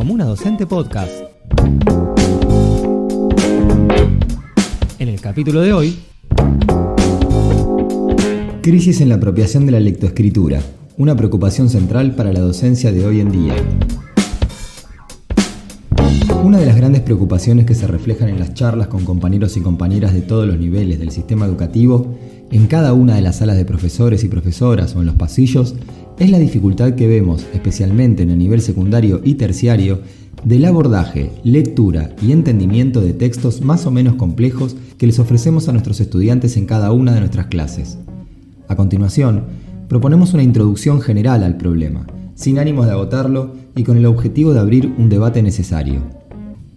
Comuna Docente Podcast. En el capítulo de hoy, crisis en la apropiación de la lectoescritura, una preocupación central para la docencia de hoy en día. Una de las grandes preocupaciones que se reflejan en las charlas con compañeros y compañeras de todos los niveles del sistema educativo, en cada una de las salas de profesores y profesoras o en los pasillos, es la dificultad que vemos, especialmente en el nivel secundario y terciario, del abordaje, lectura y entendimiento de textos más o menos complejos que les ofrecemos a nuestros estudiantes en cada una de nuestras clases. A continuación, proponemos una introducción general al problema, sin ánimos de agotarlo y con el objetivo de abrir un debate necesario.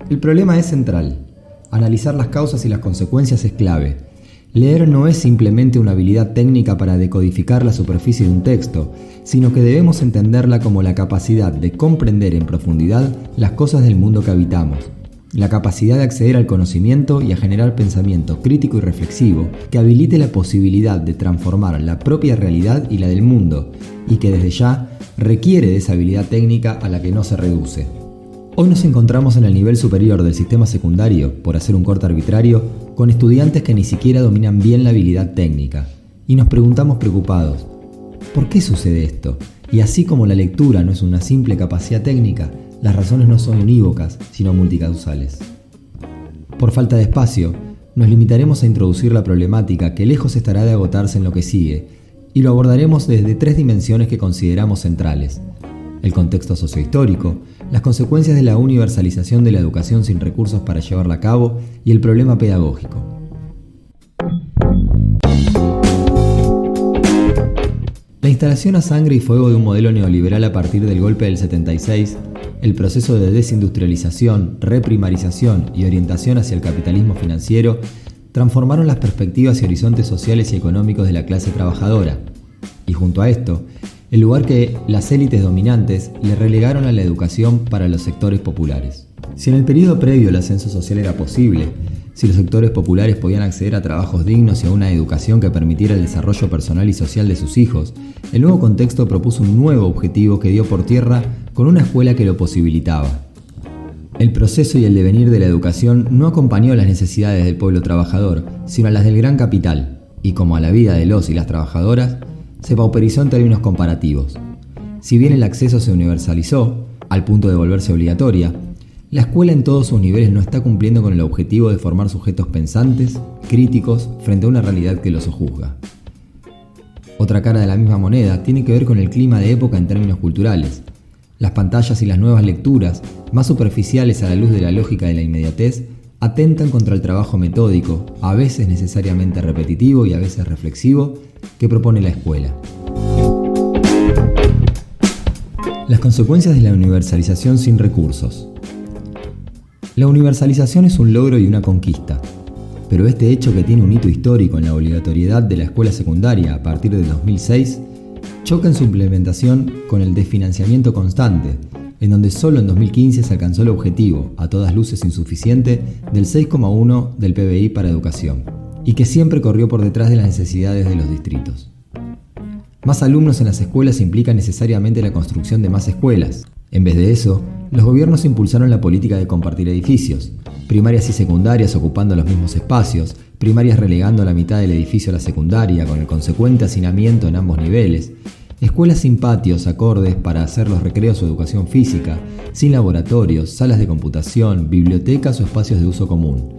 El problema es central. Analizar las causas y las consecuencias es clave. Leer no es simplemente una habilidad técnica para decodificar la superficie de un texto, sino que debemos entenderla como la capacidad de comprender en profundidad las cosas del mundo que habitamos, la capacidad de acceder al conocimiento y a generar pensamiento crítico y reflexivo que habilite la posibilidad de transformar la propia realidad y la del mundo, y que desde ya requiere de esa habilidad técnica a la que no se reduce. Hoy nos encontramos en el nivel superior del sistema secundario, por hacer un corte arbitrario, con estudiantes que ni siquiera dominan bien la habilidad técnica, y nos preguntamos preocupados, ¿por qué sucede esto? Y así como la lectura no es una simple capacidad técnica, las razones no son unívocas, sino multicausales. Por falta de espacio, nos limitaremos a introducir la problemática que lejos estará de agotarse en lo que sigue, y lo abordaremos desde 3 dimensiones que consideramos centrales: el contexto sociohistórico, las consecuencias de la universalización de la educación sin recursos para llevarla a cabo y el problema pedagógico. La instalación a sangre y fuego de un modelo neoliberal a partir del golpe del 76, el proceso de desindustrialización, reprimarización y orientación hacia el capitalismo financiero transformaron las perspectivas y horizontes sociales y económicos de la clase trabajadora. Y junto a esto, el lugar que las élites dominantes le relegaron a la educación para los sectores populares. Si en el periodo previo el ascenso social era posible, si los sectores populares podían acceder a trabajos dignos y a una educación que permitiera el desarrollo personal y social de sus hijos, el nuevo contexto propuso un nuevo objetivo que dio por tierra con una escuela que lo posibilitaba. El proceso y el devenir de la educación no acompañó las necesidades del pueblo trabajador, sino a las del gran capital, y como a la vida de los y las trabajadoras, se pauperizó en términos comparativos. Si bien el acceso se universalizó, al punto de volverse obligatoria, la escuela en todos sus niveles no está cumpliendo con el objetivo de formar sujetos pensantes, críticos, frente a una realidad que los sojuzga. Otra cara de la misma moneda tiene que ver con el clima de época en términos culturales. Las pantallas y las nuevas lecturas, más superficiales a la luz de la lógica de la inmediatez, atentan contra el trabajo metódico, a veces necesariamente repetitivo y a veces reflexivo, que propone la escuela. Las consecuencias de la universalización sin recursos. La universalización es un logro y una conquista, pero este hecho, que tiene un hito histórico en la obligatoriedad de la escuela secundaria a partir del 2006, choca en su implementación con el desfinanciamiento constante, en donde solo en 2015 se alcanzó el objetivo, a todas luces insuficiente, del 6,1 del PBI para educación, y que siempre corrió por detrás de las necesidades de los distritos. Más alumnos en las escuelas implica necesariamente la construcción de más escuelas. En vez de eso, los gobiernos impulsaron la política de compartir edificios, primarias y secundarias ocupando los mismos espacios, primarias relegando la mitad del edificio a la secundaria con el consecuente hacinamiento en ambos niveles, escuelas sin patios acordes para hacer los recreos o educación física, sin laboratorios, salas de computación, bibliotecas o espacios de uso común.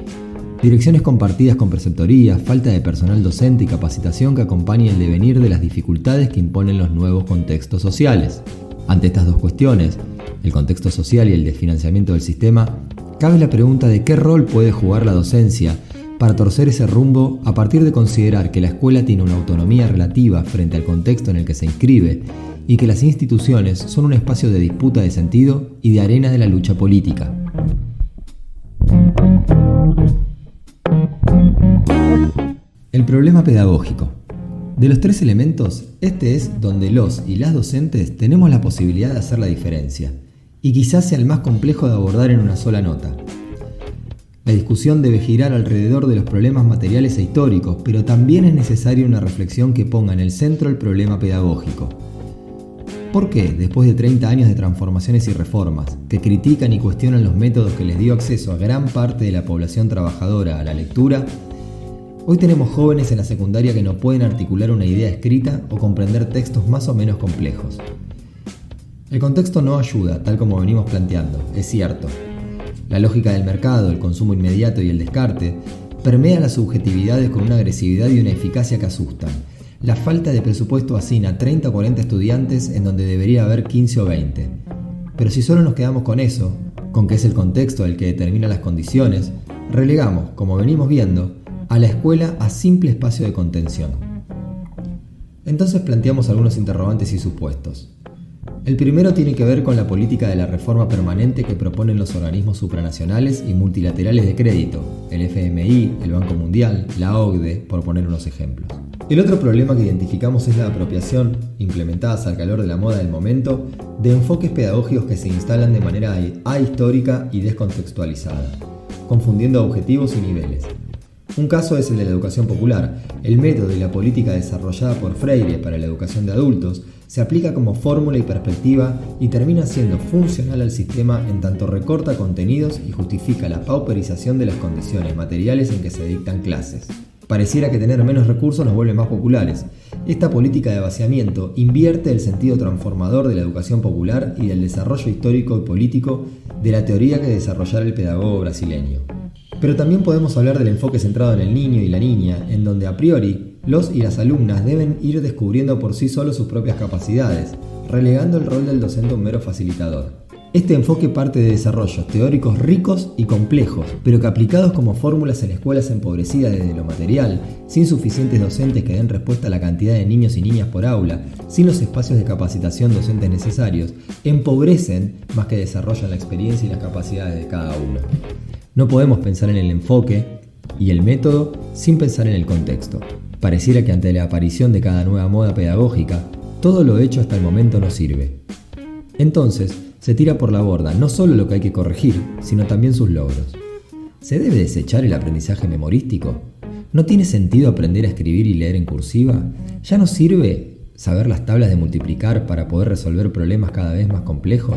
Direcciones compartidas con preceptoría, falta de personal docente y capacitación que acompañe el devenir de las dificultades que imponen los nuevos contextos sociales. Ante estas dos cuestiones, el contexto social y el desfinanciamiento del sistema, cabe la pregunta de qué rol puede jugar la docencia para torcer ese rumbo a partir de considerar que la escuela tiene una autonomía relativa frente al contexto en el que se inscribe y que las instituciones son un espacio de disputa de sentido y de arena de la lucha política. El problema pedagógico. De los 3 elementos, este es donde los y las docentes tenemos la posibilidad de hacer la diferencia, y quizás sea el más complejo de abordar en una sola nota. La discusión debe girar alrededor de los problemas materiales e históricos, pero también es necesaria una reflexión que ponga en el centro el problema pedagógico. ¿Por qué, después de 30 años de transformaciones y reformas, que critican y cuestionan los métodos que les dio acceso a gran parte de la población trabajadora a la lectura, hoy tenemos jóvenes en la secundaria que no pueden articular una idea escrita o comprender textos más o menos complejos? El contexto no ayuda, tal como venimos planteando, es cierto. La lógica del mercado, el consumo inmediato y el descarte permea las subjetividades con una agresividad y una eficacia que asustan. La falta de presupuesto asigna 30 o 40 estudiantes en donde debería haber 15 o 20. Pero si solo nos quedamos con eso, con que es el contexto el que determina las condiciones, relegamos, como venimos viendo, a la escuela a simple espacio de contención. Entonces planteamos algunos interrogantes y supuestos. El primero tiene que ver con la política de la reforma permanente que proponen los organismos supranacionales y multilaterales de crédito, el FMI, el Banco Mundial, la OCDE, por poner unos ejemplos. El otro problema que identificamos es la apropiación, implementadas al calor de la moda del momento, de enfoques pedagógicos que se instalan de manera ahistórica y descontextualizada, confundiendo objetivos y niveles. Un caso es el de la educación popular. El método y la política desarrollada por Freire para la educación de adultos se aplica como fórmula y perspectiva y termina siendo funcional al sistema en tanto recorta contenidos y justifica la pauperización de las condiciones materiales en que se dictan clases. Pareciera que tener menos recursos nos vuelve más populares. Esta política de vaciamiento invierte el sentido transformador de la educación popular y del desarrollo histórico y político de la teoría que desarrollara el pedagogo brasileño. Pero también podemos hablar del enfoque centrado en el niño y la niña, en donde a priori los y las alumnas deben ir descubriendo por sí solos sus propias capacidades, relegando el rol del docente a un mero facilitador. Este enfoque parte de desarrollos teóricos ricos y complejos, pero que aplicados como fórmulas en escuelas empobrecidas desde lo material, sin suficientes docentes que den respuesta a la cantidad de niños y niñas por aula, sin los espacios de capacitación docentes necesarios, empobrecen más que desarrollan la experiencia y las capacidades de cada uno. No podemos pensar en el enfoque y el método sin pensar en el contexto. Pareciera que ante la aparición de cada nueva moda pedagógica, todo lo hecho hasta el momento no sirve. Entonces, se tira por la borda no solo lo que hay que corregir, sino también sus logros. ¿Se debe desechar el aprendizaje memorístico? ¿No tiene sentido aprender a escribir y leer en cursiva? ¿Ya no sirve saber las tablas de multiplicar para poder resolver problemas cada vez más complejos?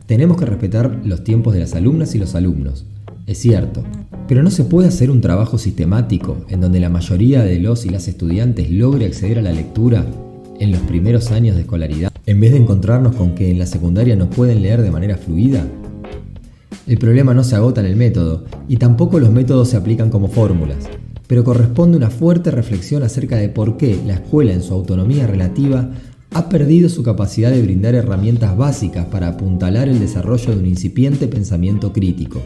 Tenemos que respetar los tiempos de las alumnas y los alumnos. Es cierto, pero no se puede hacer un trabajo sistemático en donde la mayoría de los y las estudiantes logre acceder a la lectura en los primeros años de escolaridad, en vez de encontrarnos con que en la secundaria no pueden leer de manera fluida. El problema no se agota en el método, y tampoco los métodos se aplican como fórmulas, pero corresponde una fuerte reflexión acerca de por qué la escuela en su autonomía relativa ha perdido su capacidad de brindar herramientas básicas para apuntalar el desarrollo de un incipiente pensamiento crítico.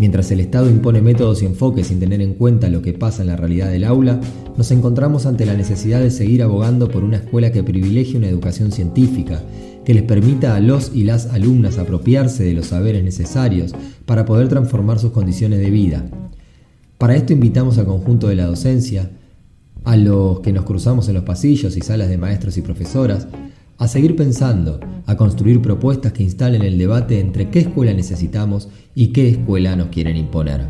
Mientras el Estado impone métodos y enfoques sin tener en cuenta lo que pasa en la realidad del aula, nos encontramos ante la necesidad de seguir abogando por una escuela que privilegie una educación científica, que les permita a los y las alumnas apropiarse de los saberes necesarios para poder transformar sus condiciones de vida. Para esto invitamos al conjunto de la docencia, a los que nos cruzamos en los pasillos y salas de maestros y profesoras, a seguir pensando, a construir propuestas que instalen el debate entre qué escuela necesitamos y qué escuela nos quieren imponer.